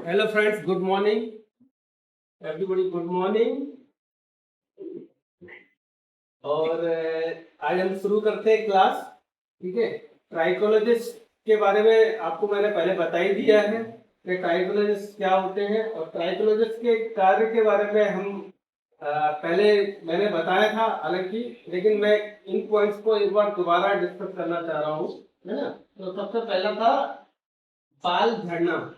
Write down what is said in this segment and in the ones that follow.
Hello friends, good morning everybody, good morning. और आज हम शुरू करते हैं क्लास। ठीक है, ट्राइकोलॉजिस्ट के बारे में आपको मैंने पहले बता ही दिया है कि ट्राइकोलॉजिस्ट क्या होते हैं, और ट्राइकोलॉजिस्ट के कार्य के बारे में हम पहले मैंने बताया था हालांकि, लेकिन मैं इन पॉइंट्स को एक बार दोबारा डिस्कस करना चाह रहा हूँ, है ना। तो सबसे पहला था बाल झड़ना।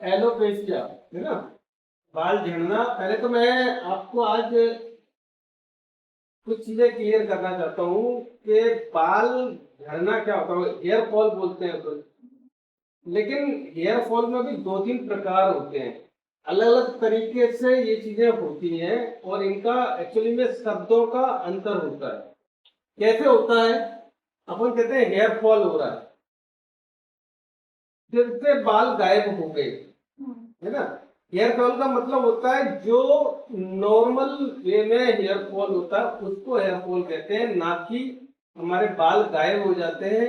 एलोपेशिया, है ना, बाल झड़ना। पहले तो मैं आपको आज कुछ चीजें क्लियर करना चाहता हूँ कि बाल झड़ना क्या होता है। हेयर फॉल बोलते हैं तो, लेकिन हेयर फॉल में भी दो तीन प्रकार होते हैं। अलग अलग तरीके से ये चीजें होती हैं और इनका एक्चुअली में शब्दों का अंतर होता है। कैसे होता है? अपन कहते हैं हेयर फॉल हो रहा है, फिर से बाल गायब हो गए, है ना। हेयर फॉल का मतलब होता है जो नॉर्मल वे में हेयर फॉल होता है उसको हेयर फॉल कहते हैं, ना कि हमारे बाल गायब हो जाते हैं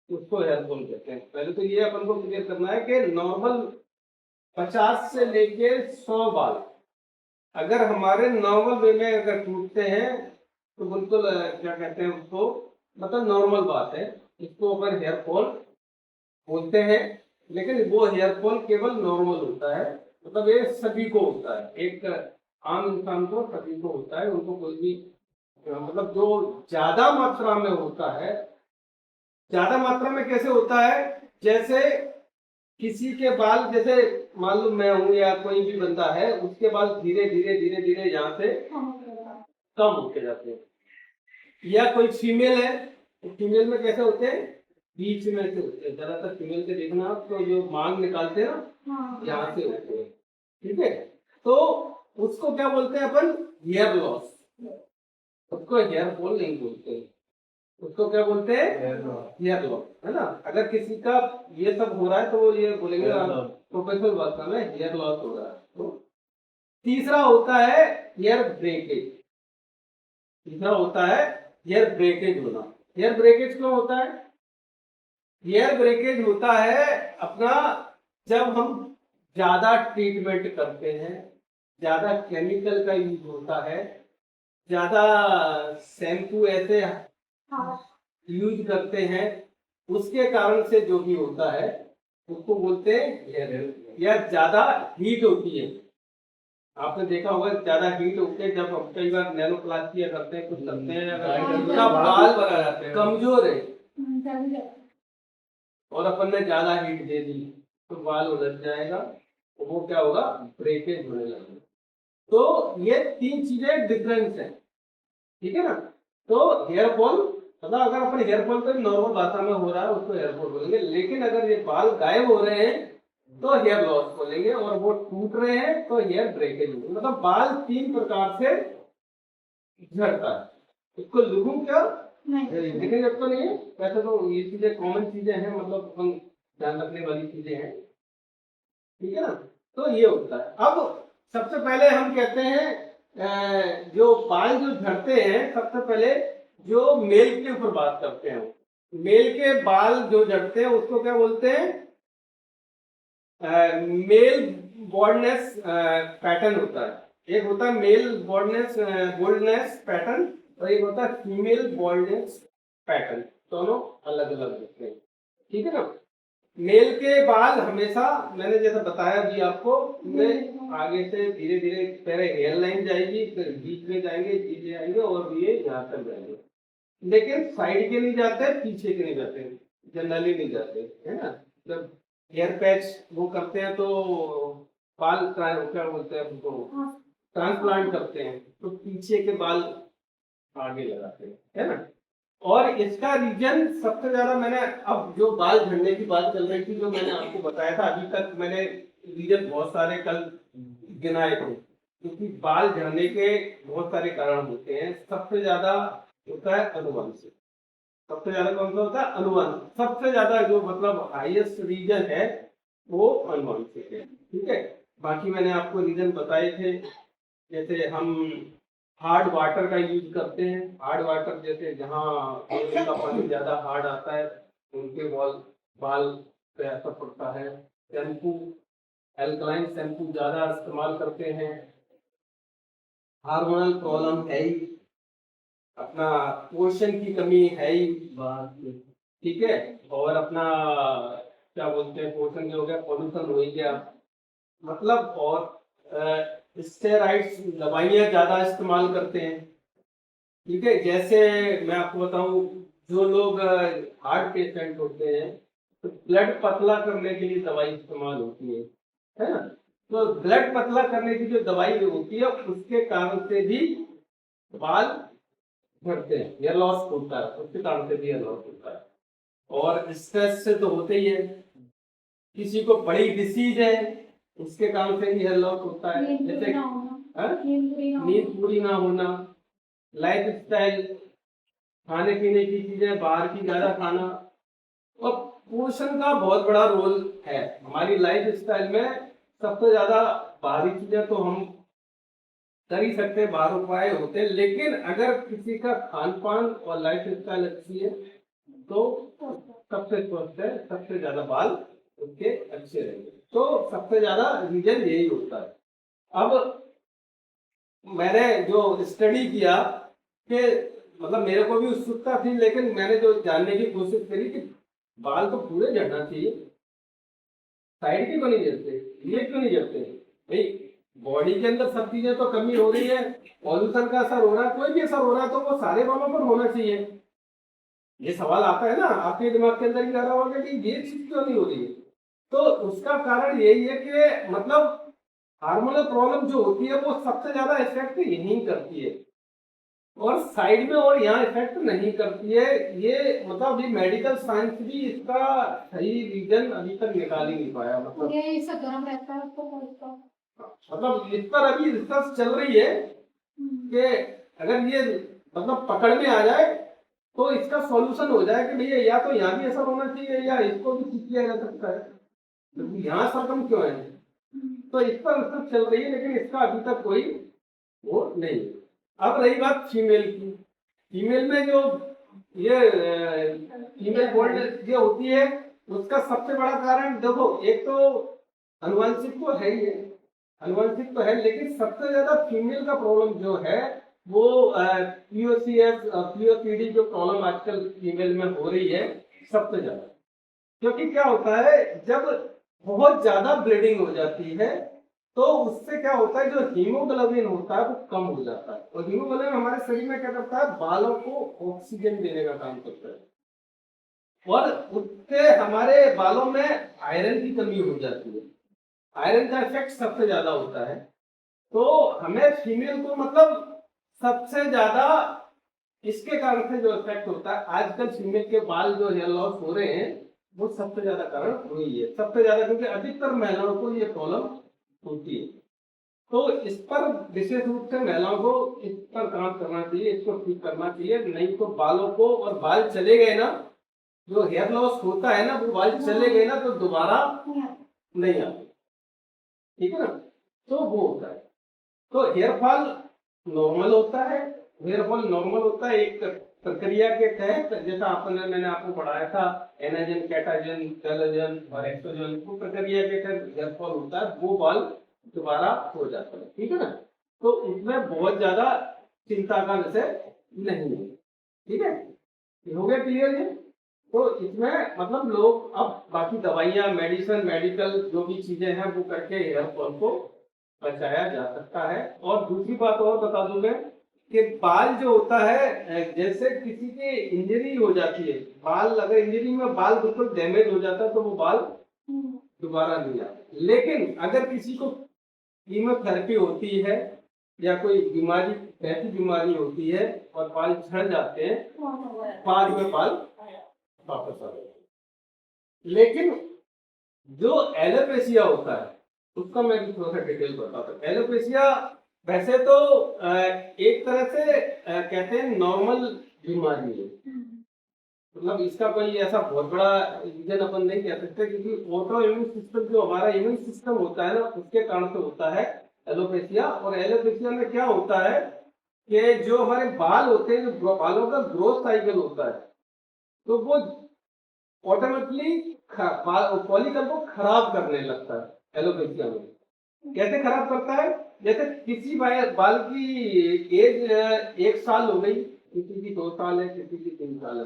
उसको हेयर फॉल कहते हैं। पहले तो ये अपन को क्लियर करना है कि नॉर्मल 50 से लेके 100 बाल अगर हमारे नॉर्मल वे में अगर टूटते हैं तो बिल्कुल क्या कहते हैं उसको, मतलब नॉर्मल बात है, इसको अपन हेयर फॉल बोलते हैं। लेकिन वो हेयर फॉल केवल नॉर्मल होता है, मतलब ये सभी को होता है, एक आम इंसान को सभी को होता है, उनको कोई भी मतलब जो ज्यादा मात्रा में होता है। ज्यादा मात्रा में कैसे होता है? जैसे किसी के बाल, जैसे मान लो मैं हूं या कोई भी बंदा है, उसके बाल धीरे धीरे धीरे धीरे यहाँ से कम होते जाते हैं। या कोई फीमेल है, तो फीमेल में कैसे होते हैं? बीच में से होते हैं। ज्यादातर फीमेल के देखना आप तो जो मांग निकालते हैं ना, यहाँ से होते हैं। ठीक है, तो उसको क्या बोलते हैं अपन? Hair loss. उसको हेयर फॉल नहीं बोलते, उसको क्या बोलते हैं? हेयर लॉस, है ना। अगर किसी का ये सब हो रहा है तो वो ये बोलेंगे प्रोफेशनल भाषा में हेयर लॉस हो रहा है। तो तीसरा होता है हेयर ब्रेकेज। तीसरा होता है हेयर ब्रेकेज होना। हेयर ब्रेकेज क्यों होता है? हेयर ब्रेकेज होता है अपना जब हम ज्यादा ट्रीटमेंट करते हैं, ज्यादा केमिकल का यूज होता है, ज्यादा शैम्पू ऐसे यूज करते हैं, उसके कारण से जो भी होता है उसको बोलते हैं हेयर। या ज्यादा हीट होती है, आपने देखा होगा ज्यादा हीट होके जब हम कई बार नैनो प्लास्टिक करते हैं, कुछ करते हैं, अगर उसका बाल कमजोर है और अपन ने ज्यादा हीट दे दी तो बाल उलझ जाएगा, तो वो क्या होगा? ब्रेकेज होने लगेगा। तो ये तीन चीजें डिफरेंस है, ठीक है ना। तो हेयर फॉल मतलब अगर अपन हेयर फॉल तो नॉर्मल भाषा में हो रहा है उसको हेयर फॉल बोलेंगे, लेकिन अगर ये बाल गायब हो रहे हैं तो हेयर लॉस बोलेंगे, और वो टूट रहे हैं तो हेयर ब्रेकेज बोलेंगे। मतलब बाल तीन प्रकार से झड़ता है। इसको लिखूं क्या? लिखने जब तो नहीं है, वैसे तो ये चीजें कॉमन चीजें हैं, मतलब अपन ध्यान रखने वाली चीजें हैं, ठीक है ना। तो ये होता है। अब सबसे पहले हम कहते हैं जो बाल जो झड़ते हैं, सबसे पहले जो मेल के ऊपर बात करते हैं। मेल के बाल जो झड़ते हैं उसको क्या बोलते हैं? मेल बॉल्डनेस पैटर्न होता है। एक होता है मेल बोल्डनेस पैटर्न, और एक होता है फीमेल बॉल्डनेस पैटर्न। दोनों अलग अलग होते हैं, ठीक है ना। मेल के बाल हमेशा, मैंने जैसा बताया भी आपको, में आगे से धीरे धीरे पहले हेयर लाइन जाएगी, फिर बीच में जाएंगे, नीचे आएंगे और ये यहाँ तक जाएंगे, लेकिन साइड के नहीं जाते, पीछे के नहीं जाते, जनरली नहीं जाते, है ना। जब हेयर पैच वो करते हैं तो बाल क्या बोलते हैं उनको, ट्रांसप्लांट करते हैं, तो पीछे के बाल आगे लगाते हैं, है ना। और इसका रीजन सबसे ज्यादा, मैंने अब जो बाल झड़ने की बात चल रही थी, जो मैंने आपको बताया था अभी तक, मैंने रीजन बहुत सारे कल गिनाए थे, क्योंकि बाल झड़ने के बहुत सारे कारण होते हैं। सबसे ज्यादा होता है अनुवंशिक। सबसे ज्यादा कौन सा होता है? अनुवांशिक। सबसे ज्यादा जो मतलब हाईएस्ट रीजन है वो अनुवांशिक है। ठीक है, बाकी मैंने आपको रीजन बताए थे। जैसे हम हार्ड वाटर का यूज करते हैं। हार्ड वाटर जैसे जहाँ का पानी ज्यादा हार्ड आता है उनके बाल पे असर पड़ता है। शैम्पू, एल्कलाइन शैम्पू ज्यादा इस्तेमाल करते हैं। हार्मोनल प्रॉब्लम है ही, अपना पोषण की कमी है ही बात। ठीक है, और अपना क्या बोलते हैं, पोषण जो हो गया, पॉल्यूशन हो ही गया मतलब। और स्टेरॉइड्स दवाइयाँ ज्यादा इस्तेमाल करते हैं। ठीक है, जैसे मैं आपको बताऊं, जो लोग हार्ट पेशेंट होते हैं तो ब्लड पतला करने के लिए दवाई इस्तेमाल होती है ना। तो ब्लड पतला करने की जो दवाई होती है उसके कारण से भी बाल झड़ते हैं, हेयर लॉस होता है, उसके कारण से भी हेयर लॉस होता है। और स्ट्रेस से तो होते ही है। किसी को बड़ी डिसीज है उसके कारण से भी हेयर लॉस होता है, जैसे नींद पूरी ना होना, लाइफ स्टाइल, खाने पीने की चीजें बाहर की ज्यादा खाना, और पोषण का बहुत बड़ा रोल है हमारी लाइफ स्टाइल में। सबसे ज्यादा बाहरी चीजें तो हम कर ही सकते हैं, बाहर उपाय होते हैं, लेकिन अगर किसी का खान पान और लाइफ स्टाइल अच्छी है तो सबसे स्वस्थ है, सबसे ज्यादा बाल उसके अच्छे रहेंगे। तो सबसे ज्यादा रीजन यही होता है। अब मैंने जो स्टडी किया कि मतलब मेरे को भी उत्सुकता थी, लेकिन मैंने जो जानने की कोशिश करी कि बाल तो पूरे झड़ना चाहिए, साइड के क्यों नहीं झड़ते, ये क्यों नहीं झड़ते भाई? बॉडी के अंदर सब चीजें तो कमी हो रही है, पॉल्यूशन का असर हो रहा है, कोई भी असर हो रहा है तो वो सारे बालों पर होना चाहिए। ये सवाल आता है ना आपके दिमाग के अंदर ही आ रहा होगा कि ये चीज क्यों नहीं हो रही है। तो उसका कारण यही है कि मतलब हार्मोनल प्रॉब्लम जो होती है वो सबसे ज्यादा इफेक्ट यही करती है, और साइड में और यहाँ इफेक्ट नहीं करती है। ये मतलब ये मेडिकल साइंस भी इसका सही रीजन अभी तक निकाल ही नहीं पाया। मतलब ये इससे गर्म रहता है तो मतलब इस पर अभी रिसर्च चल रही है कि अगर ये मतलब पकड़ में आ जाए तो इसका सॉल्यूशन हो जाए कि भैया या तो यहाँ भी असर होना चाहिए या इसको भी ठीक किया जा सकता है, तो यहाँ सरकम क्यों है। तो इस पर रिसर्च चल रही है, लेकिन इसका अभी तक कोई वो नहीं। अब रही बात फीमेल की। फीमेल में जो ये फीमेल गोल्ड ये होती है उसका सबसे बड़ा कारण देखो, एक तो अनुवांशिक तो है ही है, अनुवांशिक तो है, लेकिन सबसे ज्यादा फीमेल का प्रॉब्लम जो है वो पीओसीएस पीओसीडी जो प्रॉब्लम आजकल फीमेल में हो रही है सबसे ज्यादा। क्योंकि क्या होता है, जब बहुत ज्यादा ब्लीडिंग हो जाती है तो उससे क्या होता है, जो हीमोग्लोबिन होता है वो कम हो जाता है, और हीमोग्लोबिन हमारे शरीर में क्या करता है, बालों को ऑक्सीजन देने का काम करता है, और उससे हमारे बालों में आयरन की कमी हो जाती है। आयरन का इफेक्ट सबसे ज्यादा होता है। तो हमें फीमेल को मतलब सबसे ज्यादा इसके कारण से जो इफेक्ट होता है, आजकल फीमेल के बाल जो हेयर लॉस हो रहे हैं वो सबसे ज्यादा कारण वही है, सबसे ज्यादा, क्योंकि अधिकतर महिलाओं को ये प्रॉब्लम होती है। तो इस पर विशेष रूप से महिलाओं को इस पर काम करना चाहिए, इसको ठीक करना चाहिए, नहीं तो बालों को, और बाल चले गए ना, जो हेयर लॉस होता है ना वो बाल चले गए ना तो दोबारा नहीं आते। ठीक है ना, तो वो होता है। तो हेयर फॉल नॉर्मल होता है, हेयर फॉल नॉर्मल होता है एक प्रक्रिया के तहत, जैसा आपने मैंने आपको पढ़ाया था, एनाजन, कैटाजन, टेलोजन और एक्सोजन, वो प्रक्रिया के तहत हेयर फॉल होता है, वो बाल दोबारा हो जाता है। ठीक है ना, तो उसमें बहुत ज्यादा चिंता का विषय नहीं है। ठीक है, ये हो गया क्लियर है। तो इसमें मतलब लोग अब बाकी दवाइयाँ, मेडिसिन, मेडिकल जो भी चीजें हैं वो करके हेयर फॉल को बचाया जा सकता है। और दूसरी बात और बता दूं मैं कि बाल जो होता है, जैसे किसी की इंजरी हो जाती है, बाल अगर इंजरी में बाल बिल्कुल डैमेज हो जाता है तो वो बाल दोबारा नहीं आते। लेकिन अगर किसी को कीमोथेरेपी होती है या कोई बीमारी, ऐसी बीमारी होती है और बाल झड़ जाते हैं, बाद में बाल वापस आ जाते हैं। लेकिन जो एलोपेशिया होता है उसका मैं भी थोड़ा सा डिटेल बताता हूँ। एलोपेशिया वैसे तो एक तरह से कहते हैं नॉर्मल बीमारी है, मतलब इसका कोई ऐसा बहुत बड़ा रीजन अपन नहीं कह सकते, क्योंकि ऑटो इम्यून सिस्टम जो हमारा इम्यून सिस्टम होता है ना, उसके कारण से होता है एलोपेशिया। और एलोपेशिया में क्या होता है कि जो हमारे बाल होते हैं, जो बालों का ग्रोथ साइकिल होता है, तो वो ऑटोमेटिकली फॉलिकल को खराब करने लगता है एलोपेशिया में। कैसे खराब करता है? जैसे किसी बाल की एज 1 साल हो गई, किसी की 2 साल है, किसी की 3 साल है,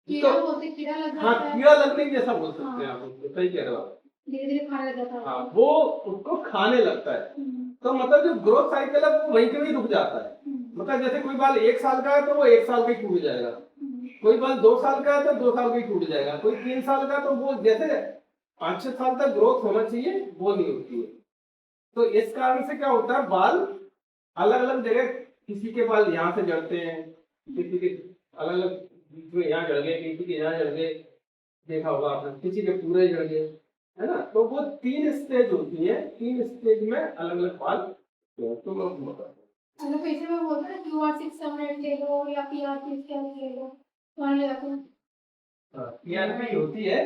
कीड़ा बोलते, कीड़ा लग हाँ जाता है। कीड़ा लगने जैसा बोल सकते हैं हाँ। आप उसको, सही कह रहे हो आप। धीरे धीरे खाने लग जाता है। हाँ, वो उसको खाने लगता है। तो मतलब जो ग्रोथ साइकिल है वो वहीं पे भी रुक जाता है। मतलब जैसे कोई बाल 1 साल का है तो वो 1 साल का ही टूट जाएगा, कोई बाल 2 साल का है तो 2 साल का ही टूट जाएगा, कोई 3 साल का, तो वो जैसे 5-6 साल तक ग्रोथ होना चाहिए वो नहीं होती है। तो इस कारण से क्या होता है, बाल अलग अलग जगह, किसी के बाल यहाँ से जड़ते हैं, किसी के अलग अलग बीच में यहाँ जड़ गए, किसी के यहाँ जड़ गए, देखा होगा आपने, किसी के पूरे जड़ गए, है ना। तो वो 3 स्टेज होती है, 3 स्टेज में अलग अलग बाल तो एलोपेशिया में बोलते हैं QR6 सबनेट ले लो या PRP स्कैन ले लो, वहाँ ले जाते हैं। PRP होती है,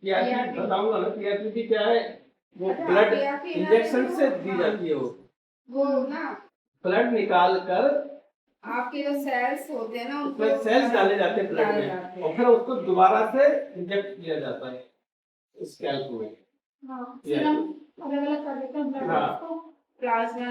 PRP PRP बताऊंगा ना, PRP भी क्या है, वो अच्छा, ब्लड PRP इंजेक्शन से दी हाँ। जाती है, वो ना ब्लड निकाल कर आपके जो सेल्स होते हैं ना उसमें सेल्स डाले जाते हैं ब्लड में, और फिर उसको दोबारा से इंजेक्ट किया जाता है स्कैल्प में। हाँ, सीरम अलग अलग कर देते हैं ब्लड हाँ। को प्लाज्मा